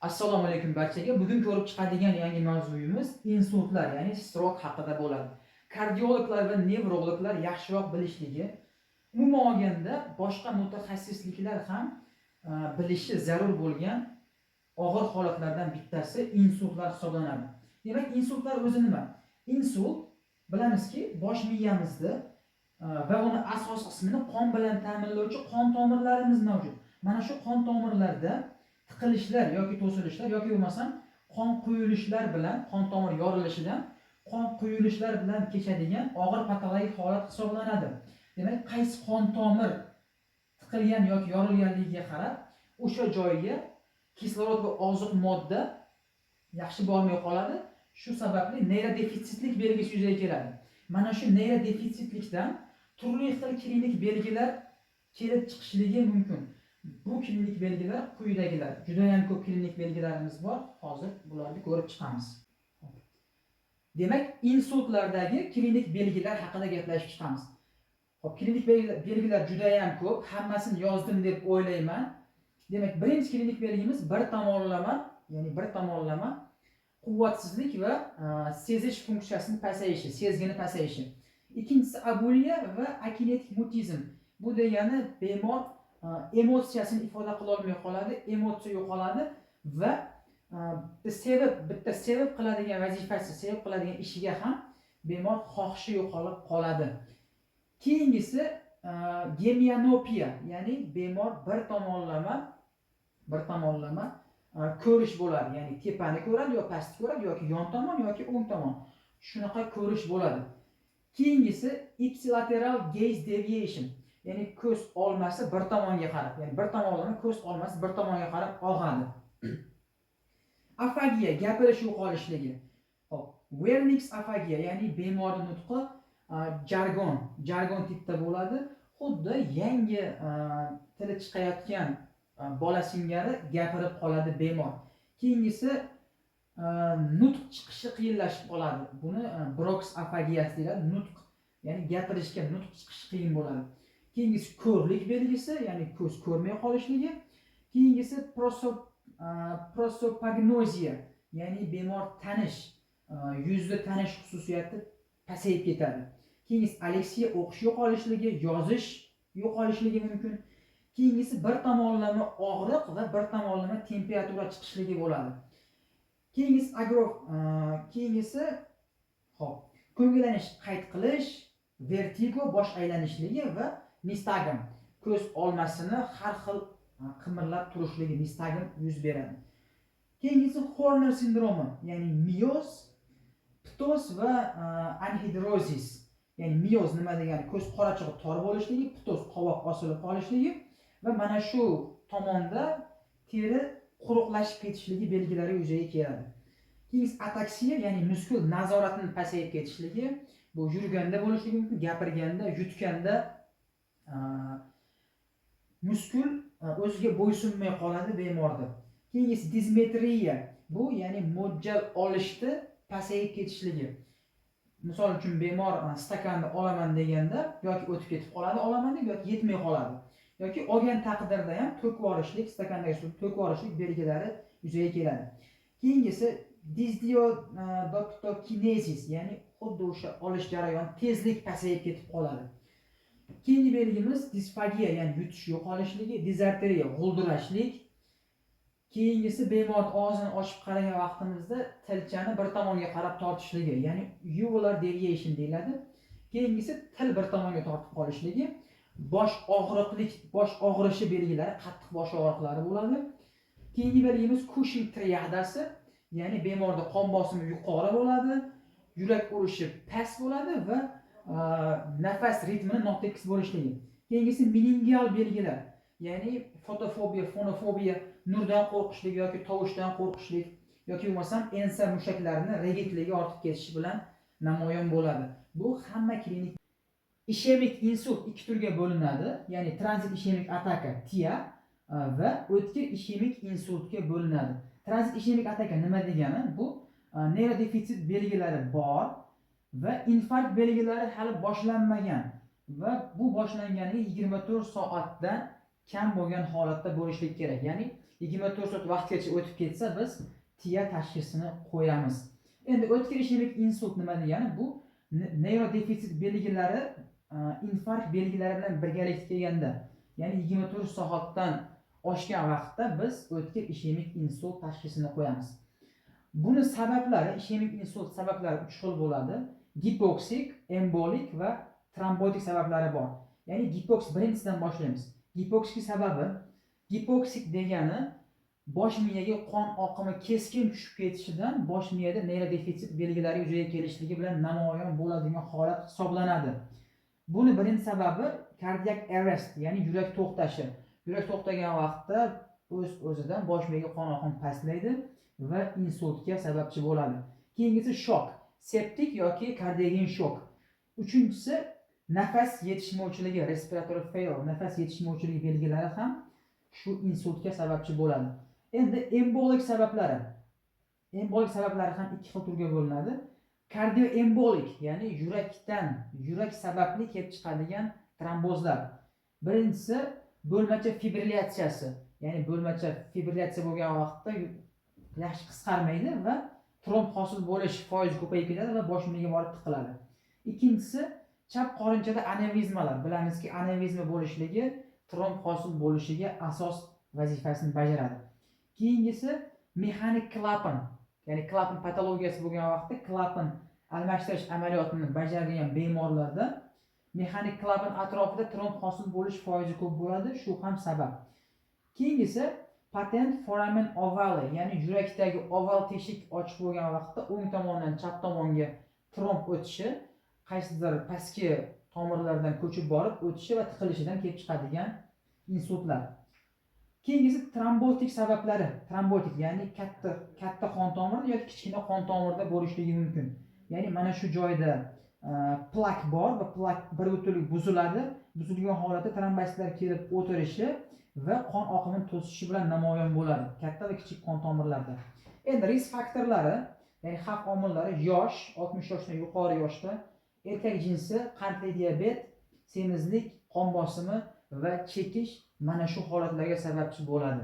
Assalomu alaykum barchaga. Bugun ko'rib chiqadigan yangi mavzuyimiz insultlar, ya'ni strok haqida bo'ladi. Kardiologlar va nevrologlar yaxshiroq bilishligi, umuman olganda boshqa mutaxassisliklar ham bilishi zarur bo'lgan og'ir holatlardan bittasi insultlar hisoblanadi. Demak, insultlar o'zi nima? Insult bilamizki, bosh miyamizda va uni asos qismini qon bilan ta'minlovchi qon tomirlarimiz mavjud. Mana shu qon tomirlarda tiqilishlar yoki to'silishlar yoki bo'lmasam qon quyilishlar bilan, qon tomir yorilishidan qon quyilishlar bilan kechadigan og'ir patologik holat hisoblanadi. Demak, qaysi qon tomir tiqilgan yoki yorilganligiga qarab o'sha joyga kislorod va oziq modda yaxshi bormay qoladi. Shu sababli neyrodefitsitlik belgisi yuzaga keladi. Mana shu neyrodefitsitlikdan turli xil klinik belgilar kelib chiqishligi mumkin. Bu klinik belgilar quyidagilar. Juda ham ko'p klinik belgilarimiz bor. Hozir bularni ko'rib chiqamiz. Demak, insultlardagi klinik belgilar haqida gaplashib chiqamiz. Xo'p, klinik belgilar juda ham ko'p. Hammasini yozdim deb o'ylayman. Demak, birinchi klinik belgimiz bir tomonlama quvvatsizlik va sezish funksiyasining pasayishi, sezgini pasayishi. Ikkinchisi abuliya va akinetik mutizm. Bu degani bemor emotsiyasini ifoda qila olmay qoladi, emotsiya yo'qoladi va bitta sevib qiladigan vazifasi, sevib qiladigan ishiga ham bemor xohishi yo'qolib qoladi. Keyingisi gemianopiya, ya'ni bemor bir tomonlama ko'rish bo'ladi, ya'ni tepani ko'radi yoki pastni ko'radi yoki yon tomon yoki o'ng tomon. Shunaqa ko'rish bo'ladi. Keyingisi ipsilateral gaze deviation, ya'ni ko'z olmasi bir tomonga qarab, ya'ni bir tomonlama ko'z olmasi bir tomonga qarab og'adi. Afagiya, gapirish yo'qolishligi. Hop, Wernicke's afagiya, ya'ni bemorning nutqi jargon tipda bo'ladi. Xuddi yangi tili chiqayotgan bola singari gapirib qoladi bemor. Keyingisi nutq chiqishi qiyinlashib qoladi. Buni Brock's afagiyasi deyiladi. Nutq, ya'ni gapirishga nutq chiqishi qiyin bo'ladi. Keyingisi ko'rlik belgisi, ya'ni ko'z ko'rmay qolishligi. Keyingisi prosopagnoziya, ya'ni bemor tanish, yuzda tanish xususiyati pasayib ketadi. Keyingisi aleksiya, o'qish yo'qolishligi, yozish yo'qolishligi mumkin. Keyingisi bir tomonlama og'riq va bir tomonlama temperatura chiqishligi bo'ladi. Keyingisi ko'ngillanish, qayd qilish, vertigo, bosh aylanishligi va nistagm, ko'z olmasini har xil qimirlab turishligi, nistagm yuz beradi. Keyingisi Horner sindromi, ya'ni miyoz, ptoz va anhidrozis. Ya'ni miyoz nima degani? Ko'z qorachig'i tor bo'lishligi, ptoz qovoq osilib qolishligi va mana shu tomonda teri quruqlashib ketishligi belgilari yuzaga keladi. Keyingisi ataksiya, ya'ni muskul nazoratining pasayib ketishligi. Bu yurganda bo'lishligi mumkin, gapirganda, yutganda muskul o'ziga bo'ysunmay qoladi bemorda. Keyingisi dismetriya, bu ya'ni mo'ljal olishda pasayib ketishligi. Misol uchun bemor stakanni olaman deganda yoki o'tib ketib qoladi, olaman deb, yoki yetmay qoladi. Yoki olgan taqdirda ham to'kib yuborishlik, stakandagi suvni to'kib yuborishlik belgilari yuzaga keladi. Keyingisi disdiodoktokinezis, ya'ni xuddi o'sha olish jarayoni tezlik pasayib ketib qoladi. Keyingi belgimiz disfagiya, ya'ni yutish yo'qolishligi, dizarteriya, g'uldirashlik. Keyingisi bemor og'zini ochib qaragan vaqtimizda tilchani bir tomonga qarab tortishligi, ya'ni uvular deviation deyiladi. Keyingisi til bir tomonga tortib qolishligi, bosh og'rishi belgilari, qattiq bosh og'riqlari bo'ladi. Keyingi belgimiz Cushing triadasi, ya'ni bemorda qon bosimi yuqori bo'ladi, yurak urishi past bo'ladi va nafas ritmini notekis bo'lishligi. Keyingisi meningial belgilar, ya'ni fotofobiya, fonofobiya, nurdan qo'rqishlik yoki tovushdan qo'rqishlik yoki bo'lmasam ensa mushaklarini regitligi ortib ketishi bilan namoyon bo'ladi. Bu hamma klinik. Ishemik insult ikki turga bo'linadi, ya'ni tranzit ishemik ataka TIA va o'tkir ishemik insultga bo'linadi. Tranzit ishemik ataka nima degani? Bu neyrodefitsit belgilari bor va infarkt belgilari hali boshlanmagan va bu boshlanganiga 24 soatdan kam bo'lgan holatda bo'lishlik kerak. Ya'ni 24 soat vaqtgacha o'tib ketsa biz TIA tashxisini qo'yamiz. Endi o'tkir ishemik insult nima degani? Bu neyrodefitsit belgilari infarkt belgilari bilan birgalikda kelganda, ya'ni 24 soatdan oshgan vaqtda biz o'tkir ishemik insult tashxisini qo'yamiz. Buni sabablari, ishemik insult sabablari 3 xil bo'ladi. Gipoksik, embolik va trombotik sabablari bor. Ya'ni gipoksik birinchisidan boshlaymiz. Gipoksik sababi, gipoksik degani bosh miyaga qon oqimi keskin tushib ketishidan bosh miyada neyrodefitsit belgilari yuzaga kelishligi bilan namoyon bo'ladigan holat hisoblanadi. Buni birinchi sababi cardiac arrest, ya'ni yurak to'xtashi. Yurak to'xtagan vaqtda o'z-o'zidan bosh miyaga qon oqimi pastlaydi va insultga sababchi bo'ladi. Keyingisi shok, septik yoki kardiogen shok. Uchinchisi nafas yetishmovchiligi, respiratory failure, nafas yetishmovchiligi belgilari ham shu insultga sababchi bo'ladi. Endi embolik sabablari. Embolik sabablari ham ikki xil turga bo'linadi. Kardioembolik, ya'ni yurak sababli kelib chiqadigan trombozlar. Birinchisi bo'lmacha fibrillatsiyasi, ya'ni bo'lmacha fibrillatsiya bo'lgan vaqtda yaxshi qisqarmaydi va tromb hosil bo'lish foizi ko'payib ketadi va bosh miyaga borib tiqiladi. Ikkinchisi chap qorinchada anevrizmalar. Bilamizki, anevrizma bo'lishligi tromb hosil bo'lishiga asos vazifasini bajaradi. Keyingisi mexanik klapan, ya'ni klapan patologiyasi bo'lgan vaqtda klapan almashtirish amaliyotini bajaradigan bemorlarda mexanik klapan atrofida tromb hosil bo'lish foizi ko'p bo'ladi, shu ham sabab. Keyingisi patent foramen ovale, ya'ni yurakdagi oval teshik ochiq bo'lgan vaqtda o'ng tomondan chap tomonga tromb o'tishi, qaysidir pastki tomirlardan ko'chib borib o'tishi va tiqilishidan kelib chiqadigan insultlar. Keyingisi trombotik sabablari. Trombotik, ya'ni katta qon tomirida yoki kichkina qon tomirida bo'lishligi mumkin. Ya'ni mana shu joyda plak bor va plak bir o'tlik buziladi. Buzilgan holatda trombositlar kelib o'tirishi va qon oqimini to'sishi bilan namoyon bo'ladi katta va kichik qon tomirlarda. Endi risk faktorlari, ya'ni xavf omillari: yosh, 60 yoshdan yuqori yoshda, erkak jinsi, qandli diabet, semizlik, qon bosimi va chekish mana shu holatlarga sababchi bo'ladi.